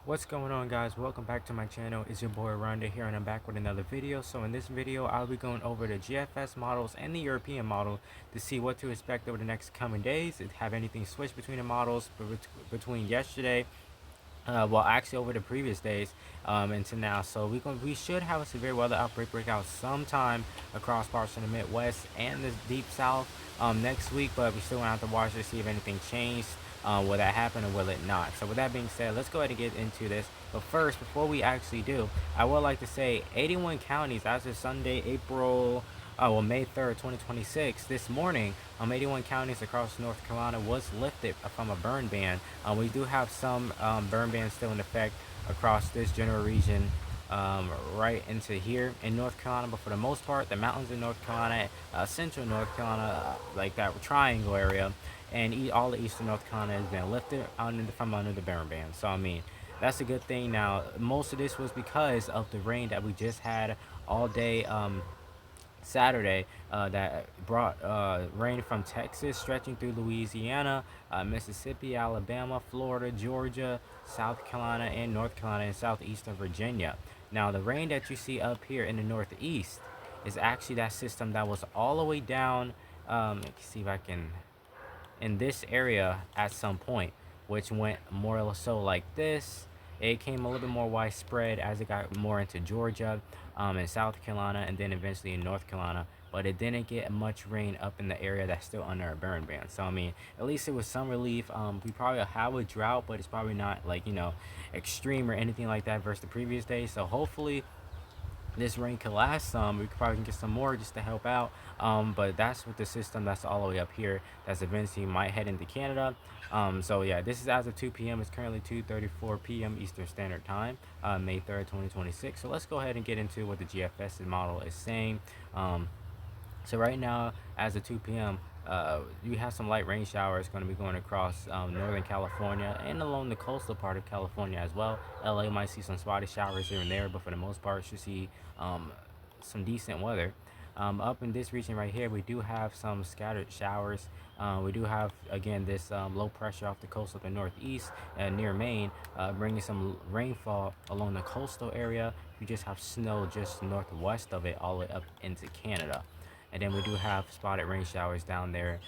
What's going on, guys? Welcome back to my channel. It's your boy Rhonda here, and I'm back with another video. So in this video, I'll be going over the GFS models and the European model to see what to expect over the next coming days. If have anything switched between the models between yesterday, well, actually over the previous days, into now. So we should have a severe weather outbreak break out sometime across parts of the Midwest and the Deep South next week, but we still gonna have to watch to see if anything changed. Will that happen or will it not? So with that being said, let's go ahead and get into this. But first, before we actually do, I would like to say 81 counties as of Sunday, May 3rd, 2026. This morning, 81 counties across North Carolina was lifted from a burn ban. We do have some burn bans still in effect across this general region, right into here in North Carolina, but for the most part, the mountains in North Carolina, central North Carolina, like that triangle area, and all the eastern North Carolina has been lifted from under the burn ban. So I mean, that's a good thing. Now, most of this was because of the rain that we just had all day. Saturday, that brought rain from Texas stretching through Louisiana, Mississippi, Alabama, Florida, Georgia, South Carolina, and North Carolina, and southeastern Virginia. Now, the rain that you see up here in the northeast is actually that system that was all the way down. Let's see if I can, in this area at some point, which went more or so like this. It came a little bit more widespread as it got more into Georgia, and South Carolina, and then eventually in North Carolina. But it didn't get much rain up in the area that's still under a burn ban. So I mean, at least it was some relief. We probably have a drought, but it's probably not like extreme or anything like that versus the previous day. So hopefully this rain could last some. We could probably get some more just to help out. But that's with the system that's all the way up here. That's eventually might head into Canada. So yeah, this is as of 2 p.m. It's currently 2:34 p.m. Eastern Standard Time, May 3rd, 2026. So let's go ahead and get into what the GFS model is saying. So right now, as of 2 p.m., you have some light rain showers going to be going across Northern California and along the coastal part of California as well. LA might see some spotty showers here and there, but for the most part, should see some decent weather. Up in this region right here, we do have some scattered showers. We do have, again, this low pressure off the coast of the northeast near Maine, bringing some rainfall along the coastal area. We just have snow just northwest of it, all the way up into Canada. And then we do have spotted rain showers down there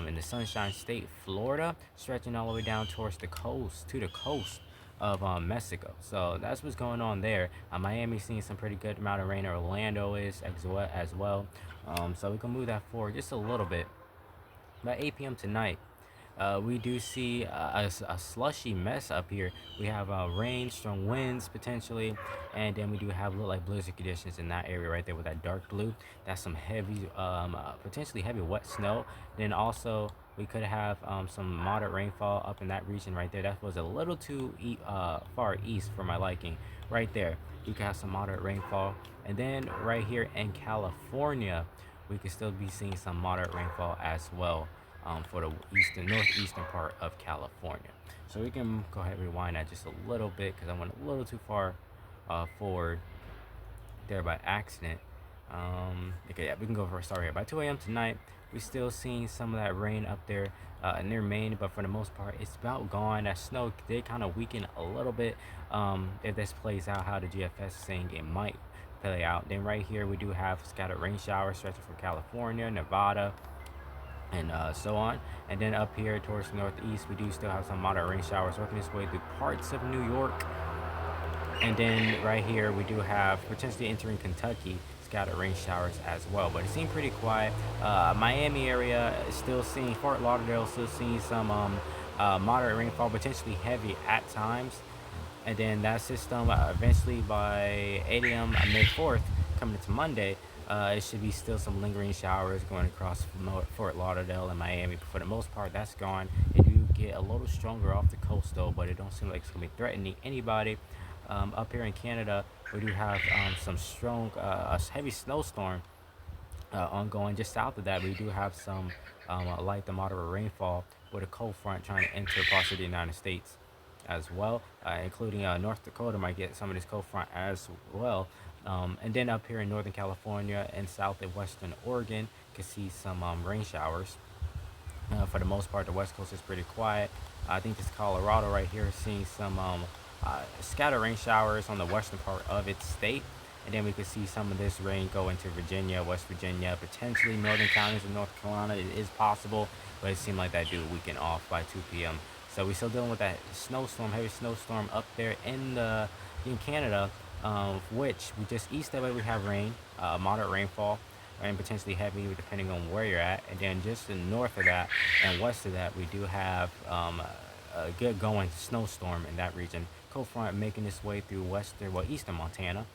in the Sunshine State, Florida, stretching all the way down towards the coast, to the coast of Mexico. So that's what's going on there. Miami's seeing some pretty good amount of rain. Orlando is as well. So we can move that forward just a little bit. By 8 p.m. tonight, we do see a slushy mess up here. We have rain, strong winds potentially, and then we do have look like blizzard conditions in that area right there with that dark blue. That's some heavy, potentially heavy wet snow. Then also we could have some moderate rainfall up in that region right there. That was a little too far east for my liking. Right there, we could have some moderate rainfall, and then right here in California, we could still be seeing some moderate rainfall as well, for the northeastern part of California. So we can go ahead and rewind that just a little bit because I went a little too far forward there by accident. Okay, yeah, we can go for a start here. By 2 a.m. tonight, we still seeing some of that rain up there near Maine, but for the most part, it's about gone. That snow did kind of weaken a little bit. If this plays out how the GFS is saying it might play out, then right here we do have scattered rain showers stretching from California, Nevada, and so on. And then up here towards the northeast, we do still have some moderate rain showers working its way through parts of New York. And then right here, we do have potentially entering Kentucky, scattered rain showers as well. But it seemed pretty quiet. Miami area is still seeing, Fort Lauderdale still seeing some moderate rainfall, potentially heavy at times. And then that system eventually by 8 a.m. on May 4th, coming into Monday, it should be still some lingering showers going across Fort Lauderdale and Miami. But for the most part, that's gone. It do get a little stronger off the coast though, but it don't seem like it's gonna be threatening anybody. Up here in Canada, we do have some strong, a heavy snowstorm ongoing. Just south of that, we do have some light to moderate rainfall with a cold front trying to enter parts of the United States as well, including North Dakota might get some of this cold front as well. And then up here in Northern California and south and western Oregon, you can see some rain showers. For the most part, the west coast is pretty quiet. I think this Colorado right here is seeing some scattered rain showers on the western part of its state. And then we could see some of this rain go into Virginia, West Virginia, potentially northern counties of North Carolina. It is possible, but it seemed like that do weekend off by 2 p.m. So we still dealing with that snowstorm, heavy snowstorm up there in Canada, which we just east of it we have rain, moderate rainfall, and potentially heavy depending on where you're at. And then just north of that and west of that, we do have a good going snowstorm in that region. Cold front making its way through eastern Montana.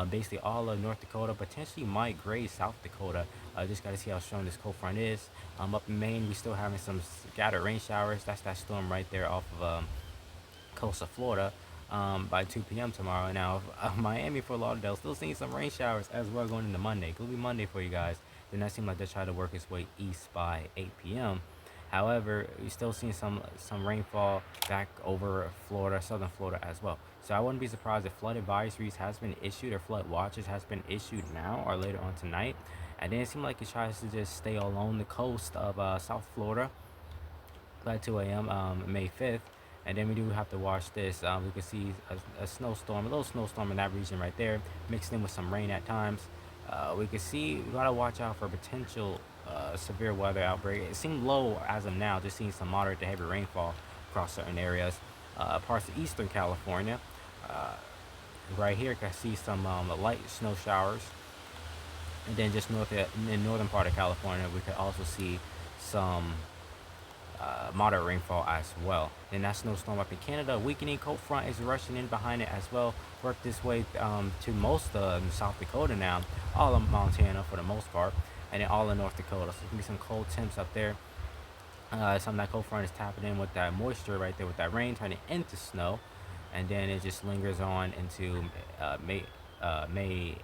Basically all of North Dakota, potentially might graze South Dakota. Just got to see how strong this cold front is. Up in Maine, we still having some scattered rain showers. That's that storm right there off of coast of Florida by 2 p.m. tomorrow. Now, Miami, Fort Lauderdale, still seeing some rain showers as well going into Monday. It'll be Monday for you guys. Then that seems like they're trying to work its way east by 8 p.m. However, we're still seeing some rainfall back over Florida, southern Florida as well. So I wouldn't be surprised if flood advisories has been issued or flood watches has been issued now or later on tonight. And then it seems like it tries to just stay along the coast of South Florida by 2 a.m. May 5th. And then we do have to watch this. We can see a snowstorm, a little snowstorm in that region right there, mixed in with some rain at times. We can see, we gotta watch out for potential severe weather outbreak. It seemed low as of now, just seeing some moderate to heavy rainfall across certain areas. Parts of eastern California. Uh, right here, I see some light snow showers. And then just in northern part of California, we could also see some moderate rainfall as well. Then that snowstorm up in Canada, weakening cold front is rushing in behind it as well. Worked this way to most of South Dakota now, all of Montana for the most part, and then all of North Dakota. So it's gonna be some cold temps up there. Some of that cold front is tapping in with that moisture right there with that rain, turning into snow, and then it just lingers on into May 5th.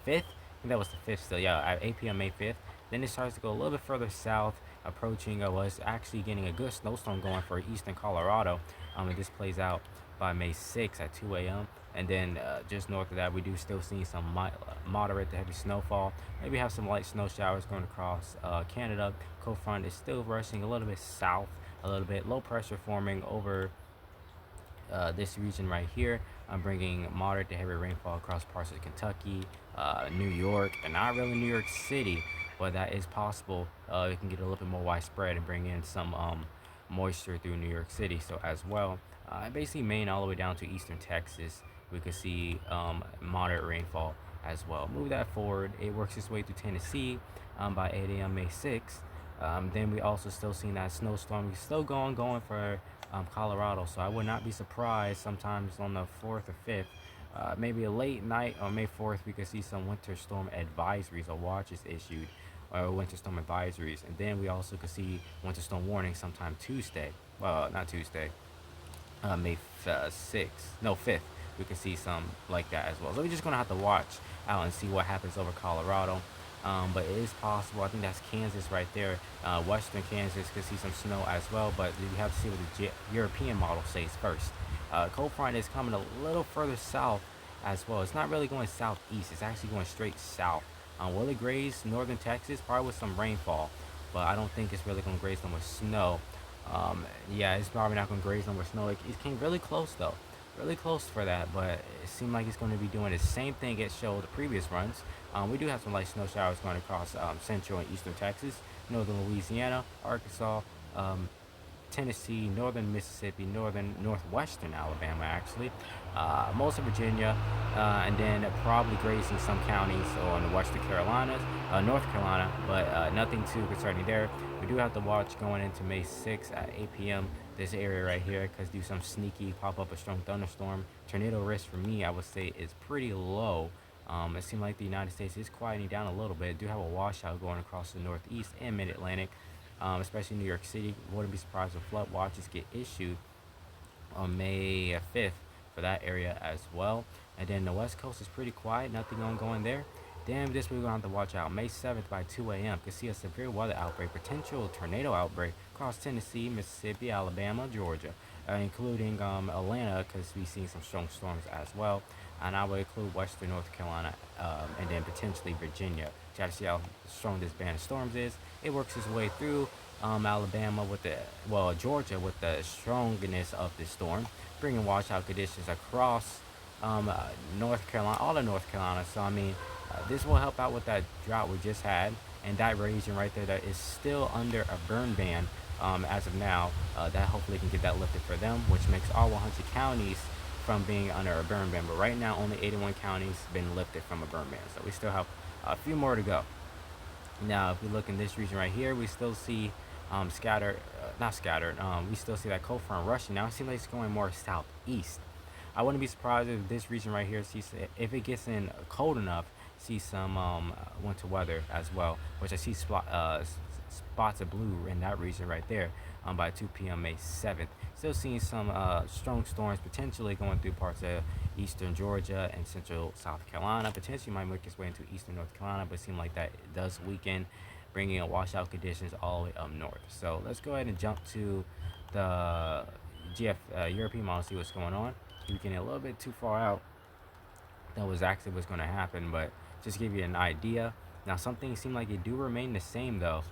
I think that was the 5th still. Yeah, at 8 p.m. May 5th. Then it starts to go a little bit further south, approaching was actually getting a good snowstorm going for eastern Colorado. And this plays out by May 6th at 2 a.m. And then just north of that, we do still see some moderate to heavy snowfall. Maybe have some light snow showers going across Canada. Cold front is still rushing a little bit south, a little bit low pressure forming over this region right here. I'm bringing moderate to heavy rainfall across parts of Kentucky, New York, and not really New York City, but that is possible. It can get a little bit more widespread and bring in some moisture through New York City. So as well, basically Maine all the way down to eastern Texas, we could see moderate rainfall as well. Move that forward, it works its way through Tennessee by 8 a.m. May 6th. Then we also still seeing that snowstorm. We're still going for Colorado, so I would not be surprised sometimes on the 4th or 5th, maybe a late night on May 4th, we could see some winter storm advisories or watches issued, or winter storm advisories. And then we also could see winter storm warnings sometime Tuesday. Well, not Tuesday, May 6th, no 5th. We could see some like that as well. So we're just gonna have to watch out and see what happens over Colorado. But it is possible. I think that's Kansas right there. Western Kansas could see some snow as well, but you have to see what the European model says first. Cold front is coming a little further south as well. It's not really going southeast. It's actually going straight south. Will it graze northern Texas? Probably with some rainfall, but I don't think it's really going to graze them with snow. Yeah, it's probably not going to graze them with snow. It came really close though. Really close for that, but it seemed like it's going to be doing the same thing it showed the previous runs. We do have some light snow showers going across central and eastern Texas, northern Louisiana, Arkansas, Tennessee, northern Mississippi, northwestern Alabama actually, most of Virginia, and then probably grazing some counties on the western Carolinas, North Carolina, but nothing too concerning there. We do have to watch going into May 6th at 8 p.m. this area right here, because do some sneaky pop up a strong thunderstorm. Tornado risk for me, I would say, is pretty low. It seems like the United States is quieting down a little bit. Do have a washout going across the Northeast and Mid-Atlantic, especially New York City. Wouldn't be surprised if flood watches get issued on May 5th for that area as well. And then the West Coast is pretty quiet, nothing going there. Then this we're going to have to watch out. May 7th by 2 a.m. could see a severe weather outbreak, potential tornado outbreak across Tennessee, Mississippi, Alabama, Georgia, including Atlanta, because we've seen some strong storms as well. And I would include western North Carolina, and then potentially Virginia. Try to see how strong this band of storms is. It works its way through Alabama with the, well, Georgia with the strongness of the storm, bringing washout conditions across North Carolina, all of North Carolina. So I mean, this will help out with that drought we just had, and that region right there that is still under a burn ban as of now. That hopefully can get that lifted for them, which makes all 100 counties from being under a burn ban. But right now, only 81 counties been lifted from a burn ban, so we still have a few more to go. Now, if we look in this region right here, we still see scattered, not scattered, we still see that cold front rushing. Now, it seems like it's going more southeast. I wouldn't be surprised if this region right here sees, if it gets in cold enough, see some winter weather as well, which I see spots of blue in that region right there by 2 p.m. May 7th. Still seeing some strong storms potentially going through parts of eastern Georgia and central South Carolina. Potentially might make its way into eastern North Carolina, but it seems like that it does weaken, bringing in washout conditions all the way up north. So let's go ahead and jump to the European model, see what's going on. We're getting a little bit too far out. That was actually what's going to happen, but just give you an idea. Now, some things seem like they do remain the same though.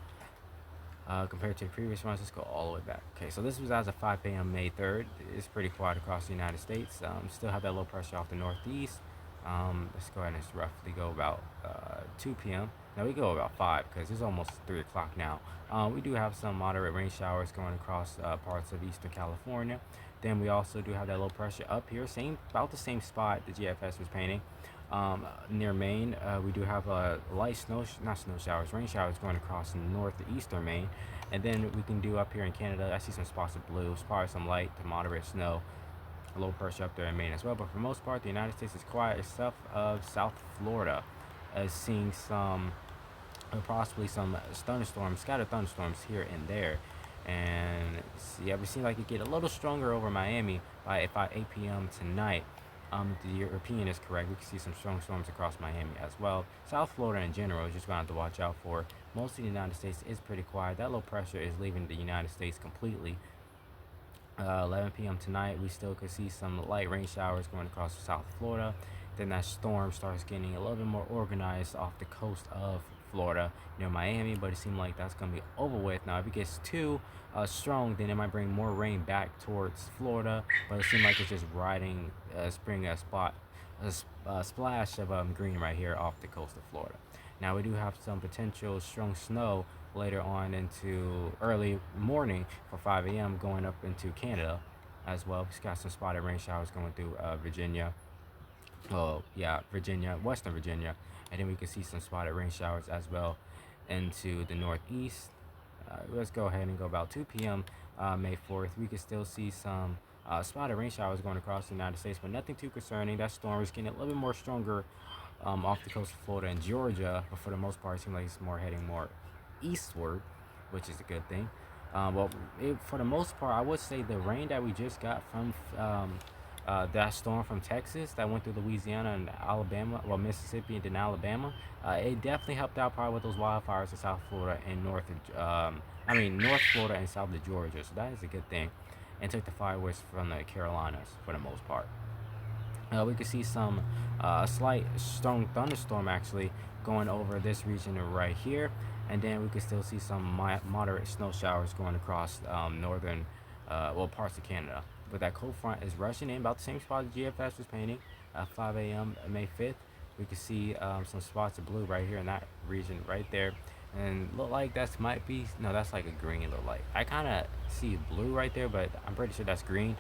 Compared to the previous ones. Let's go all the way back. Okay, so this was as of 5 p.m. May 3rd. It's pretty quiet across the United States. Still have that low pressure off the northeast. Let's go ahead and just roughly go about 2 p.m. Now we go about 5 because it's almost 3 o'clock now. We do have some moderate rain showers going across parts of eastern California. Then we also do have that low pressure up here, about the same spot the GFS was painting. Near Maine, we do have light rain showers going across northeastern Maine. And then we can do up here in Canada, I see some spots of blue, probably some light to moderate snow, low pressure up there in Maine as well. But for the most part, the United States is quiet, except of South Florida, seeing some, possibly some thunderstorms, scattered thunderstorms here and there. And yeah, we seem like it get a little stronger over Miami by 8 p.m. tonight. The European is correct. We can see some strong storms across Miami as well. South Florida in general is just going to have to watch out for. Most of the United States is pretty quiet. That low pressure is leaving the United States completely. 11 p.m. tonight, we still could see some light rain showers going across South Florida. Then that storm starts getting a little bit more organized off the coast of Florida near Miami, but it seems like that's going to be over with. Now, if it gets too strong, then it might bring more rain back towards Florida, but it seems like it's just riding, spring a splash of green right here off the coast of Florida. Now, we do have some potential strong snow later on into early morning for 5 a.m. going up into Canada as well. We've got some spotted rain showers going through Virginia. Oh, yeah, Virginia, Western Virginia. And then we can see some spotted rain showers as well into the northeast. Let's go ahead and go about 2 p.m. May 4th. We can still see some spotted rain showers going across the United States, but nothing too concerning. That storm is getting a little bit more stronger off the coast of Florida and Georgia, but for the most part, it seems like it's heading more eastward, which is a good thing. For the most part, I would say the rain that we just got from that storm from Texas that went through Louisiana and Alabama, well, Mississippi and then Alabama, it definitely helped out probably with those wildfires in South Florida and North Florida and south of Georgia. So that is a good thing, and took the fireworks from the Carolinas for the most part. We could see some slight strong thunderstorm actually going over this region right here, and then we could still see some moderate snow showers going across northern, parts of Canada. But that cold front is rushing in about the same spot the GFS was painting at 5 a.m. May 5th. We can see some spots of blue right here in that region right there, and look like that's that's like a green look like. I kind of see blue right there, but I'm pretty sure that's green.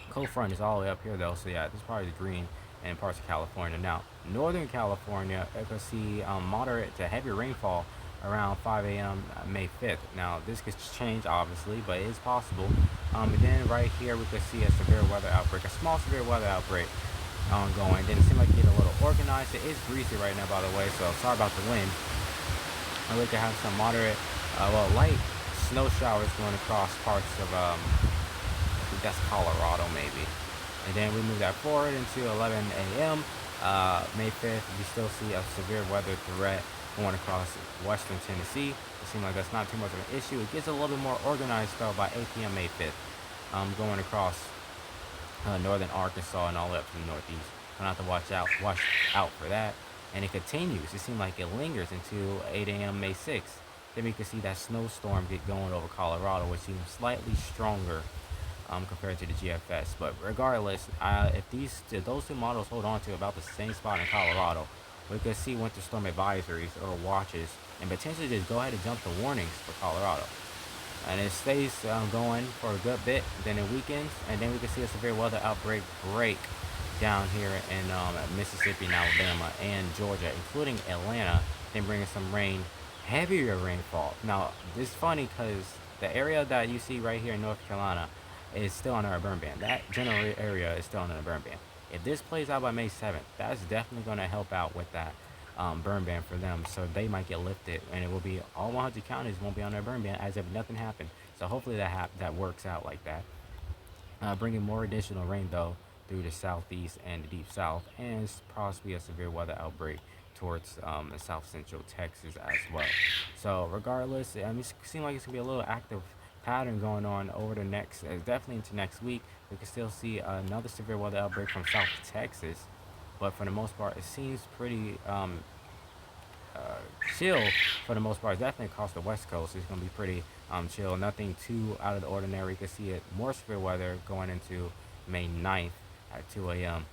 Cold front is all the way up here though, so yeah, this is probably the green in parts of California. Now, Northern California, you can see moderate to heavy rainfall around 5 a.m. May 5th. Now, this could change obviously, but it is possible. And then right here we could see a severe weather outbreak, a small severe weather outbreak ongoing. Then it seemed like it get a little organized. It is breezy right now, by the way, so sorry about the wind. And we could have some moderate, light snow showers going across parts of, I think that's Colorado maybe. And then we move that forward into 11 a.m. May 5th. We still see a severe weather threat going across western Tennessee. It seems like that's not too much of an issue. It gets a little bit more organized though by 8 p.m. May 5th. Going across northern Arkansas and all the way up to the northeast. Gonna have to watch out for that. And it continues. It seems like it lingers into 8 a.m. May 6th. then we can see that snowstorm get going over Colorado, which seems slightly stronger compared to the GFS. But regardless, if those two models hold on to about the same spot in Colorado, we could see winter storm advisories or watches and potentially just go ahead and jump the warnings for Colorado. And it stays going for a good bit, then it weekends, and then we can see a severe weather outbreak break down here in Mississippi and Alabama and Georgia, including Atlanta, then bringing some rain, heavier rainfall. Now, this is funny because the area that you see right here in North Carolina is still under a burn ban. That general area is still under a burn ban. If this plays out by May 7th, that's definitely going to help out with that burn ban for them. So they might get lifted, and it will be all 100 counties won't be on their burn ban as if nothing happened. So hopefully that works out like that. Bringing more additional rain though through the southeast and the deep south, and possibly a severe weather outbreak towards the south central Texas as well. So regardless, it seems like it's gonna be a little active pattern going on over the next, definitely into next week. We can still see another severe weather outbreak from South Texas, but for the most part, it seems pretty uh, chill for the most part. Definitely across the west coast, it's gonna be pretty chill. Nothing too out of the ordinary. You can see it more severe weather going into May 9th at 2 a.m.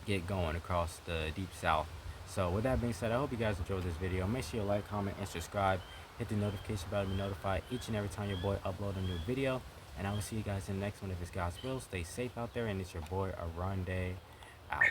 Get going across the deep south. So with that being said, I hope you guys enjoyed this video. Make sure you like, comment, and subscribe. Hit the notification bell to be notified each and every time your boy upload a new video. And I will see you guys in the next one if it's God's will. Stay safe out there, and it's your boy Aronde out.